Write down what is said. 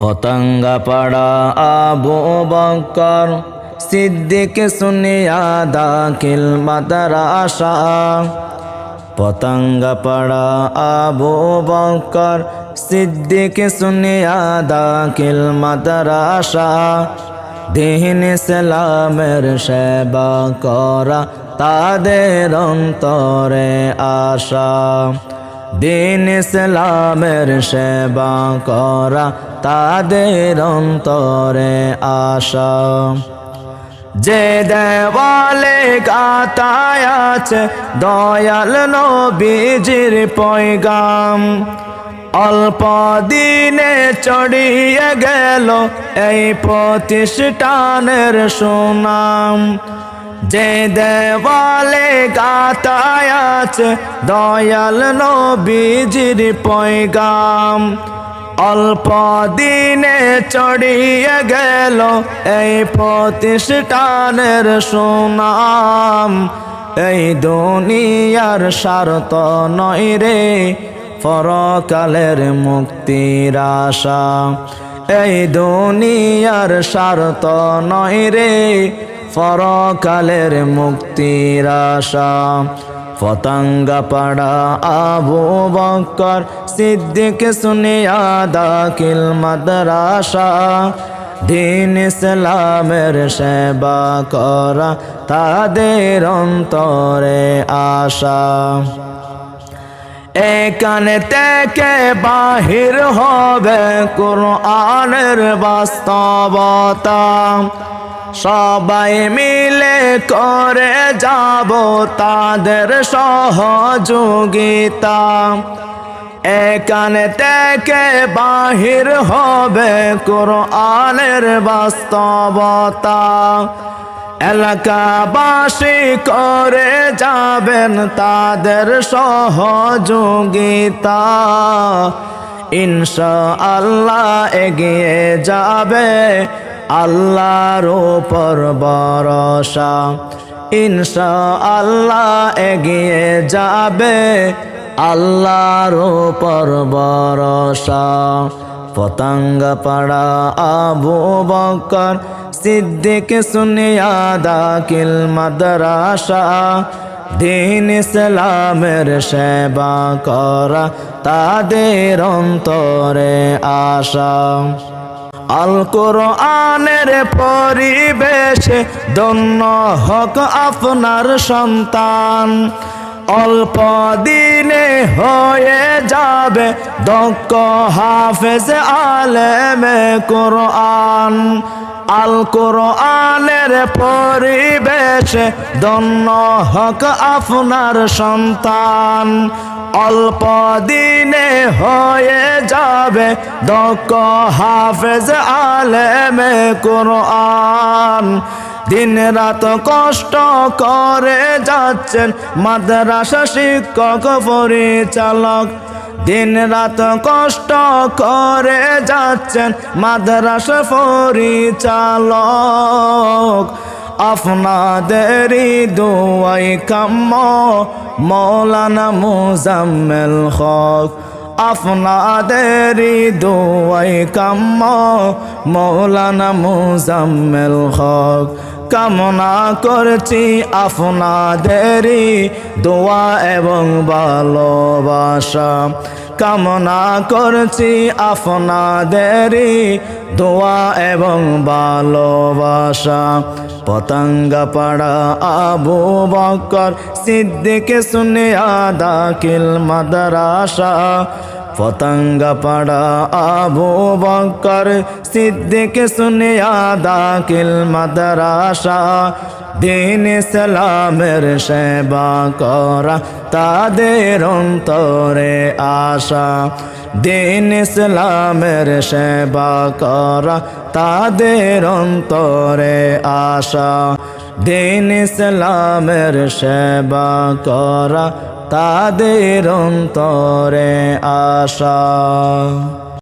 পতঙ্গাপাড়া আবু বকর সিদ্দিক সুনিয়া দাখিল মাদ্রাসা। পতঙ্গাপাড়া আবু বকর সিদ্দিক সুনিয়া দাখিল মাদ্রাসা। দিন ইসলামের সেবা করা তাদের অন্তরে আশা। দিন ইসলামের সেবা করা তাদের অন্তরে আশা। যে দেওয়ালে গাথায় আছে দয়াল নবীজির পয়গাম, অল্প দিনে ছড়িয়ে গেল এই প্রতিষ্ঠানের সুনাম। যে দেওয়ালে গাথায় আছে দয়াল নবীজির পয়গাম, অল্প দিনে ছড়িয়ে গেল এই প্রতিষ্ঠানের সুনাম। এই দুনিয়ার স্বার্থ নয় রে পরকালের মুক্তির আশা। এই দুনিয়ার স্বার্থ নয় রে পরকালের মুক্তির আশা। পতঙ্গাপাড়া আবু বকর সিদ্দিক সুনিয়া দাখিল মাদ্রাসা। দিন ইসলামের সেবা করা তাদের অন্তরে আশা। এখানে থেকে বাহির হবে কুরআনের বাস্তবতা, সবাই মিলে করে যাব তাদের সহযোগিতা। এখানে থেকে বাহির হবে কুরআনের বাস্তবতা, এলাকাবাসী করে যাবেন তাদের সহযোগিতা। ইনশাআল্লাহ এগিয়ে যাবে আল্লাহর উপর ভরসা। ইনশাআল্লাহ এগিয়ে যাবে আল্লাহর উপর ভরসা। পতঙ্গাপাড়া আবু বকর সিদ্দিক সুনিয়া দাখিল মাদ্রাসা। দিন ইসলামের সেবা করা তাদের অন্তরে আশা। আল কোরআনের পরিবেশে ধন্য হোক আপনার সন্তান, অল্প দিনে হয়ে যাবে দক্ষ হাফেজ আলেমে কোরআন। আল কোরআনের পরিবেশে ধন্য হোক আপনার সন্তান, অল্প দিনে হয়ে যাবে দক্ষ হাফেজ আলেমে কোরআন। দিন রাত কষ্ট করে যাচ্ছেন মাদ্রাসা শিক্ষক পরিচালক। দিন রাত কষ্ট করে যাচ্ছেন মাদ্রাসা পরিচালক। আপনাদেরই দুয়াই কাম্য মৌলানা মুজাম্মেল হক। আপনাদেরই দুয়াই কাম্য মৌলানা মুজাম্মেল হক। কামনা করছি আপনাদেরই দোয়া এবং ভালোবাসা। কামনা করছি আপনাদেরই দোয়া এবং ভালোবাসা। পতঙ্গাপাড়া আবু বকর সিদ্দিক সুনিয়া দাখিল মাদ্রাসা। পতঙ্গাপাড়া আবু বকর সিদ্দিক সুনিয়া দাখিল মাদ্রাসা। দিন ইসলামের সেবা করা তাদের অন্তরে আশা। দিন ইসলামের সেবা করা তাদের অন্তরে আশা। দিন ইসলামের সেবা করা তাদের অন্তরে আশা।